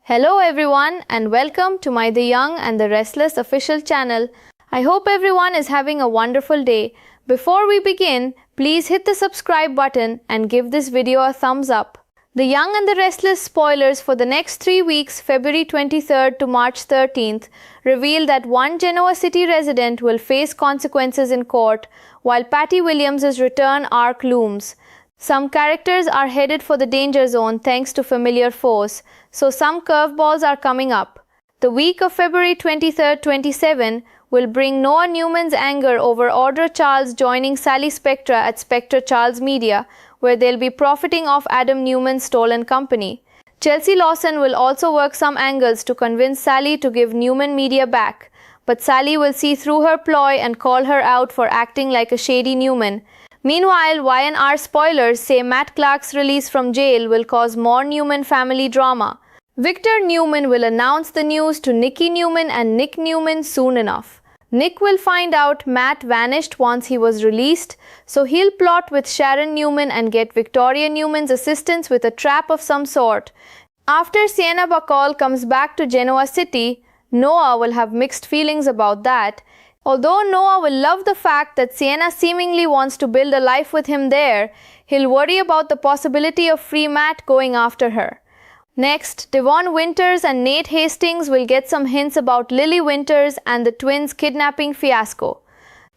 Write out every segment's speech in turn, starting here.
Hello everyone and welcome to my The Young and the Restless official channel. I hope everyone is having a wonderful day. Before we begin, please hit the subscribe button and give this video a thumbs up. The Young and the Restless spoilers for the next 3 weeks, February 23rd to March 13th, reveal that one Genoa City resident will face consequences in court, while Patty Williams' return arc looms. Some characters are headed for the danger zone thanks to familiar foes, so some curveballs are coming up. The week of February 23rd-27 will bring Noah Newman's anger over Audra Charles joining Sally Spectra at Spectra Charles Media, where they'll be profiting off Adam Newman's stolen company. Chelsea Lawson will also work some angles to convince Sally to give Newman Media back, but Sally will see through her ploy and call her out for acting like a shady Newman. Meanwhile, Y&R spoilers say Matt Clark's release from jail will cause more Newman family drama. Victor Newman will announce the news to Nikki Newman and Nick Newman soon enough. Nick will find out Matt vanished once he was released, so he'll plot with Sharon Newman and get Victoria Newman's assistance with a trap of some sort. After Sienna Bacall comes back to Genoa City, Noah will have mixed feelings about that. Although Noah will love the fact that Sienna seemingly wants to build a life with him there, he'll worry about the possibility of free Matt going after her. Next, Devon Winters and Nate Hastings will get some hints about Lily Winters and the twins' kidnapping fiasco.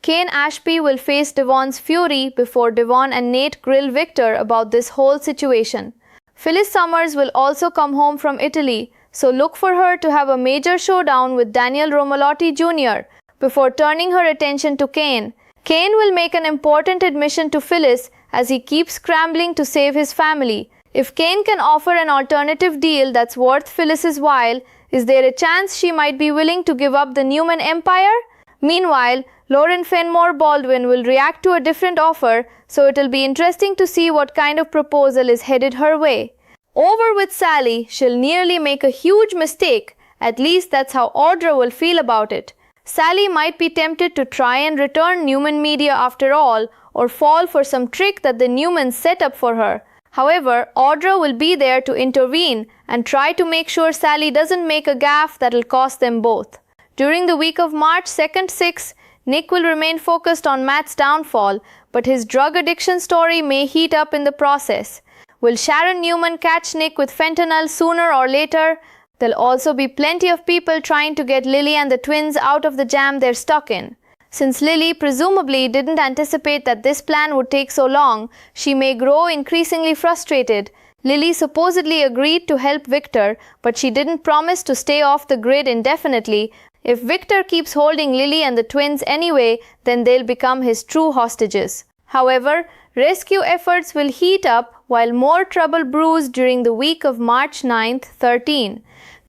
Kane Ashby will face Devon's fury before Devon and Nate grill Victor about this whole situation. Phyllis Summers will also come home from Italy, so look for her to have a major showdown with Daniel Romalotti Jr., before turning her attention to Kane. Kane will make an important admission to Phyllis as he keeps scrambling to save his family. If Kane can offer an alternative deal that's worth Phyllis's while, is there a chance she might be willing to give up the Newman empire? Meanwhile, Lauren Fenmore Baldwin will react to a different offer, so it'll be interesting to see what kind of proposal is headed her way. Over with Sally, she'll nearly make a huge mistake. At least that's how Audra will feel about it. Sally might be tempted to try and return Newman Media after all, or fall for some trick that the Newmans set up for her. However, Audra will be there to intervene and try to make sure Sally doesn't make a gaffe that'll cost them both. During the week of March 2nd-6, Nick will remain focused on Matt's downfall, but his drug addiction story may heat up in the process. Will Sharon Newman catch Nick with fentanyl sooner or later? There'll also be plenty of people trying to get Lily and the twins out of the jam they're stuck in. Since Lily presumably didn't anticipate that this plan would take so long, she may grow increasingly frustrated. Lily supposedly agreed to help Victor, but she didn't promise to stay off the grid indefinitely. If Victor keeps holding Lily and the twins anyway, then they'll become his true hostages. However, rescue efforts will heat up while more trouble brews during the week of March 9th-13.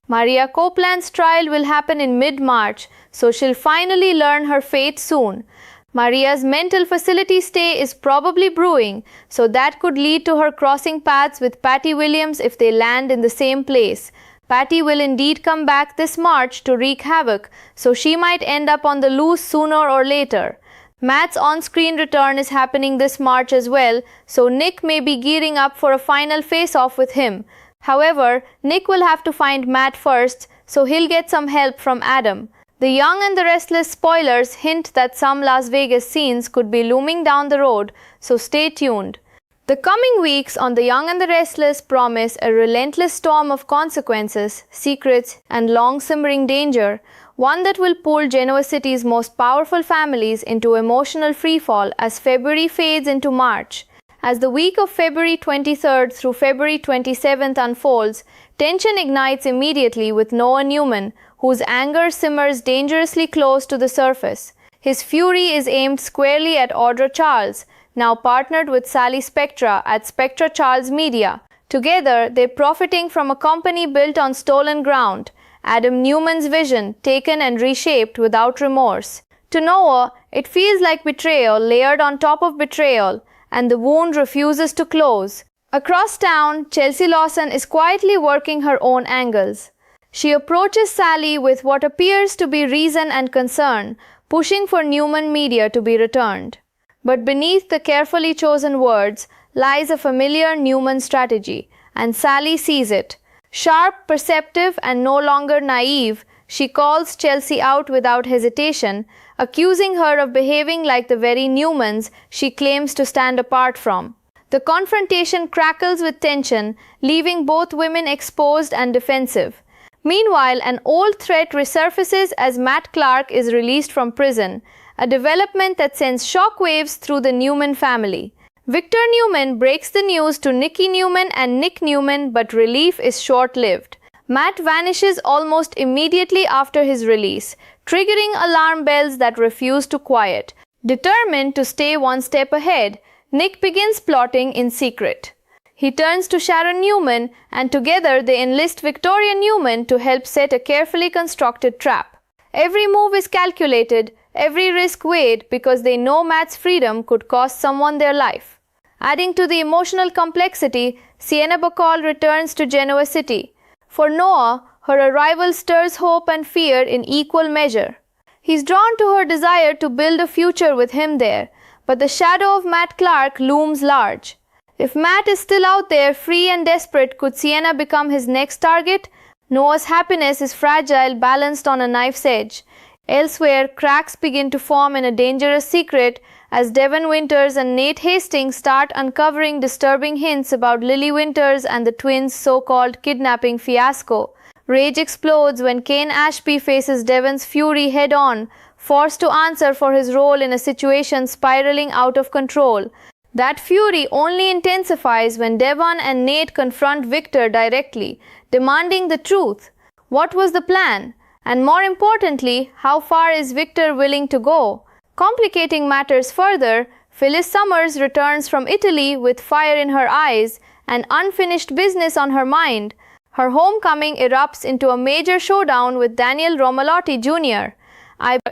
Maria Copeland's trial will happen in mid-March, so she'll finally learn her fate soon. Maria's mental facility stay is probably brewing, so that could lead to her crossing paths with Patty Williams if they land in the same place. Patty will indeed come back this March to wreak havoc, so she might end up on the loose sooner or later. Matt's on-screen return is happening this March as well, so Nick may be gearing up for a final face-off with him. However, Nick will have to find Matt first, so he'll get some help from Adam. The Young and the Restless spoilers hint that some Las Vegas scenes could be looming down the road, so stay tuned. The coming weeks on The Young and the Restless promise a relentless storm of consequences, secrets, and long-simmering danger, one that will pull Genoa City's most powerful families into emotional freefall as February fades into March. As the week of February 23rd through February 27th unfolds, tension ignites immediately with Noah Newman, whose anger simmers dangerously close to the surface. His fury is aimed squarely at Audra Charles, now partnered with Sally Spectra at Spectra Charles Media. Together, they're profiting from a company built on stolen ground, Adam Newman's vision taken and reshaped without remorse. To Noah, it feels like betrayal layered on top of betrayal, and the wound refuses to close. Across town, Chelsea Lawson is quietly working her own angles. She approaches Sally with what appears to be reason and concern, pushing for Newman Media to be returned. But beneath the carefully chosen words lies a familiar Newman strategy, and Sally sees it. Sharp, perceptive, and no longer naive, she calls Chelsea out without hesitation, accusing her of behaving like the very Newmans she claims to stand apart from. The confrontation crackles with tension, leaving both women exposed and defensive. Meanwhile, an old threat resurfaces as Matt Clark is released from prison, a development that sends shockwaves through the Newman family. Victor Newman breaks the news to Nikki Newman and Nick Newman, but relief is short-lived. Matt vanishes almost immediately after his release, triggering alarm bells that refuse to quiet. Determined to stay one step ahead, Nick begins plotting in secret. He turns to Sharon Newman, and together they enlist Victoria Newman to help set a carefully constructed trap. Every move is calculated, every risk weighed, because they know Matt's freedom could cost someone their life. Adding to the emotional complexity, Sienna Bacall returns to Genoa City. For Noah, her arrival stirs hope and fear in equal measure. He's drawn to her desire to build a future with him there, but the shadow of Matt Clark looms large. If Matt is still out there, free and desperate, could Sienna become his next target? Noah's happiness is fragile, balanced on a knife's edge. Elsewhere, cracks begin to form in a dangerous secret as Devon Winters and Nate Hastings start uncovering disturbing hints about Lily Winters and the twins' so-called kidnapping fiasco. Rage explodes when Kane Ashby faces Devon's fury head-on, forced to answer for his role in a situation spiraling out of control. That fury only intensifies when Devon and Nate confront Victor directly, demanding the truth. What was the plan? And more importantly, how far is Victor willing to go? Complicating matters further, Phyllis Summers returns from Italy with fire in her eyes and unfinished business on her mind. Her homecoming erupts into a major showdown with Daniel Romalotti Jr.,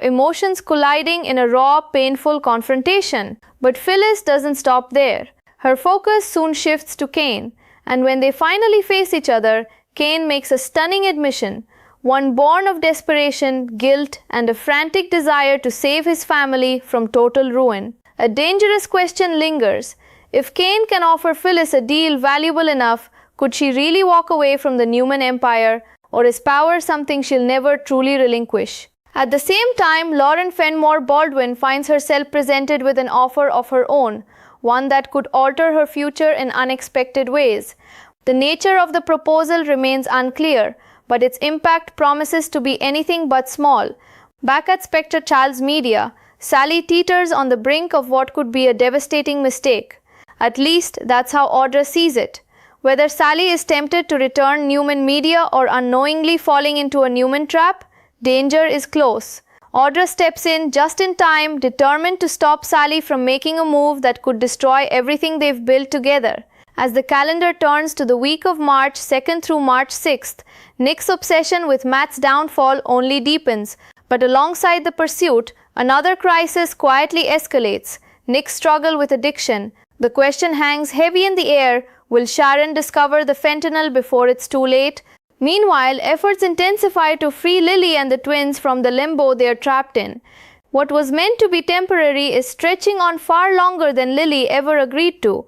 emotions colliding in a raw, painful confrontation. But Phyllis doesn't stop there. Her focus soon shifts to Kane, and when they finally face each other, Kane makes a stunning admission, one born of desperation, guilt, and a frantic desire to save his family from total ruin. A dangerous question lingers. If Kane can offer Phyllis a deal valuable enough, could she really walk away from the Newman empire, or is power something she'll never truly relinquish? At the same time, Lauren Fenmore Baldwin finds herself presented with an offer of her own, one that could alter her future in unexpected ways. The nature of the proposal remains unclear, but its impact promises to be anything but small. Back at Spectre Childs Media, Sally teeters on the brink of what could be a devastating mistake. At least that's how Audra sees it. Whether Sally is tempted to return Newman Media or unknowingly falling into a Newman trap, danger is close. Audra steps in just in time, determined to stop Sally from making a move that could destroy everything they've built together. As the calendar turns to the week of March 2nd through March 6th, Nick's obsession with Matt's downfall only deepens. But alongside the pursuit, another crisis quietly escalates: Nick's struggle with addiction. The question hangs heavy in the air: will Sharon discover the fentanyl before it's too late? Meanwhile, efforts intensify to free Lily and the twins from the limbo they are trapped in. What was meant to be temporary is stretching on far longer than Lily ever agreed to.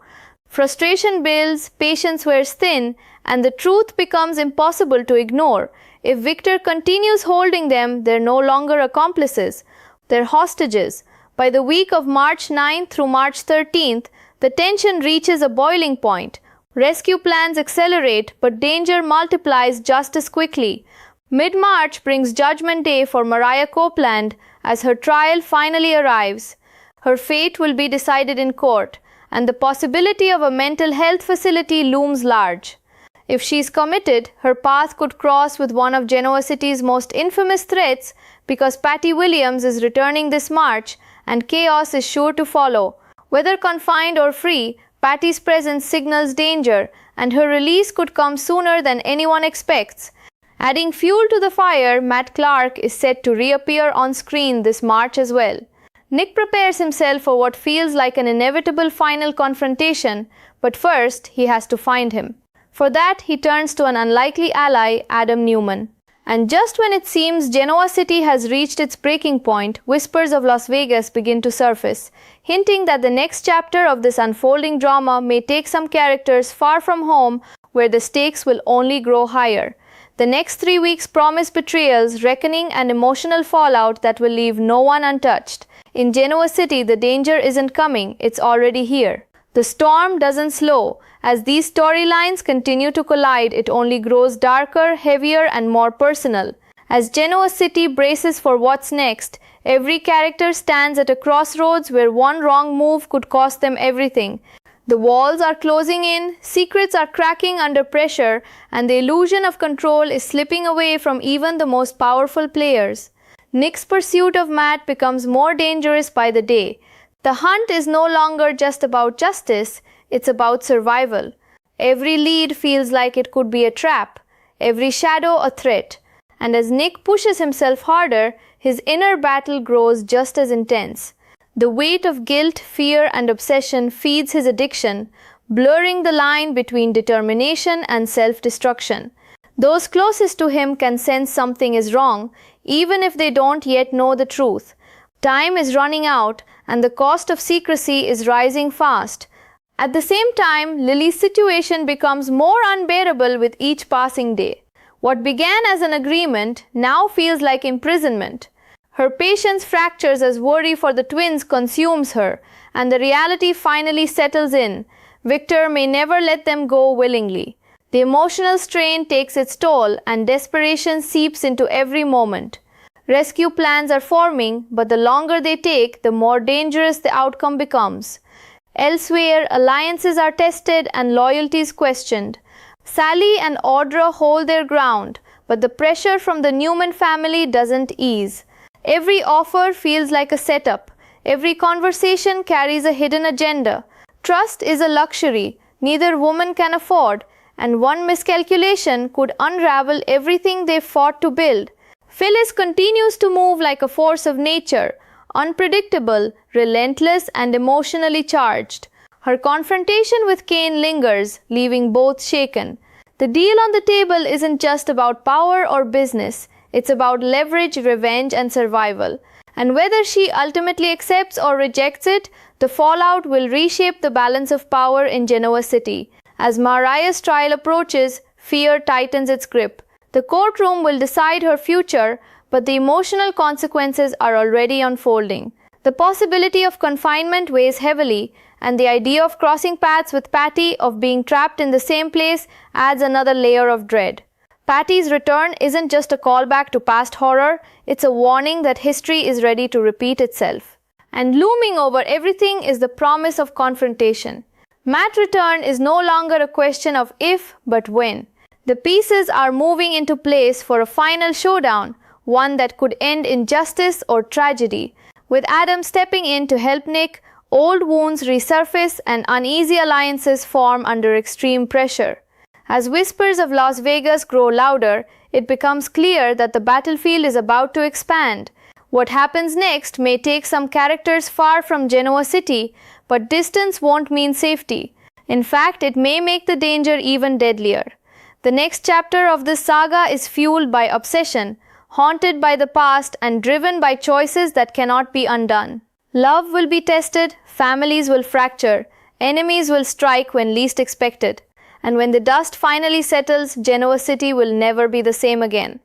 Frustration builds, patience wears thin, and the truth becomes impossible to ignore. If Victor continues holding them, they're no longer accomplices. They're hostages. By the week of March 9th through March 13th, the tension reaches a boiling point. Rescue plans accelerate, but danger multiplies just as quickly. Mid-March brings Judgment Day for Mariah Copeland as her trial finally arrives. Her fate will be decided in court, and the possibility of a mental health facility looms large. If she's committed, her path could cross with one of Genoa City's most infamous threats, because Patty Williams is returning this March, and chaos is sure to follow. Whether confined or free, Patty's presence signals danger, and her release could come sooner than anyone expects. Adding fuel to the fire, Matt Clark is set to reappear on screen this March as well. Nick prepares himself for what feels like an inevitable final confrontation, but first he has to find him. For that, he turns to an unlikely ally, Adam Newman. And just when it seems Genoa City has reached its breaking point, whispers of Las Vegas begin to surface, hinting that the next chapter of this unfolding drama may take some characters far from home where the stakes will only grow higher. The next 3 weeks promise betrayals, reckoning, and emotional fallout that will leave no one untouched. In Genoa City, the danger isn't coming, it's already here. The storm doesn't slow. As these storylines continue to collide, it only grows darker, heavier, and more personal. As Genoa City braces for what's next, every character stands at a crossroads where one wrong move could cost them everything. The walls are closing in, secrets are cracking under pressure, and the illusion of control is slipping away from even the most powerful players. Nick's pursuit of Matt becomes more dangerous by the day. The hunt is no longer just about justice, it's about survival. Every lead feels like it could be a trap, every shadow a threat. And as Nick pushes himself harder, his inner battle grows just as intense. The weight of guilt, fear, and obsession feeds his addiction, blurring the line between determination and self-destruction. Those closest to him can sense something is wrong, even if they don't yet know the truth. Time is running out, and the cost of secrecy is rising fast. At the same time, Lily's situation becomes more unbearable with each passing day. What began as an agreement now feels like imprisonment. Her patience fractures as worry for the twins consumes her, and the reality finally settles in. Victor may never let them go willingly. The emotional strain takes its toll, and desperation seeps into every moment. Rescue plans are forming, but the longer they take, the more dangerous the outcome becomes. Elsewhere, alliances are tested and loyalties questioned. Sally and Audra hold their ground, but the pressure from the Newman family doesn't ease. Every offer feels like a setup. Every conversation carries a hidden agenda. Trust is a luxury neither woman can afford, and one miscalculation could unravel everything they've fought to build. Phyllis continues to move like a force of nature, unpredictable, relentless, and emotionally charged. Her confrontation with Kane lingers, leaving both shaken. The deal on the table isn't just about power or business. It's about leverage, revenge, and survival. And whether she ultimately accepts or rejects it, the fallout will reshape the balance of power in Genoa City. As Mariah's trial approaches, fear tightens its grip. The courtroom will decide her future, but the emotional consequences are already unfolding. The possibility of confinement weighs heavily, and the idea of crossing paths with Patty, of being trapped in the same place, adds another layer of dread. Patty's return isn't just a callback to past horror, it's a warning that history is ready to repeat itself. And looming over everything is the promise of confrontation. Matt's return is no longer a question of if, but when. The pieces are moving into place for a final showdown, one that could end in justice or tragedy. With Adam stepping in to help Nick, old wounds resurface and uneasy alliances form under extreme pressure. As whispers of Las Vegas grow louder, it becomes clear that the battlefield is about to expand. What happens next may take some characters far from Genoa City, but distance won't mean safety. In fact, it may make the danger even deadlier. The next chapter of this saga is fueled by obsession, haunted by the past, and driven by choices that cannot be undone. Love will be tested, families will fracture, enemies will strike when least expected. And when the dust finally settles, Genoa City will never be the same again.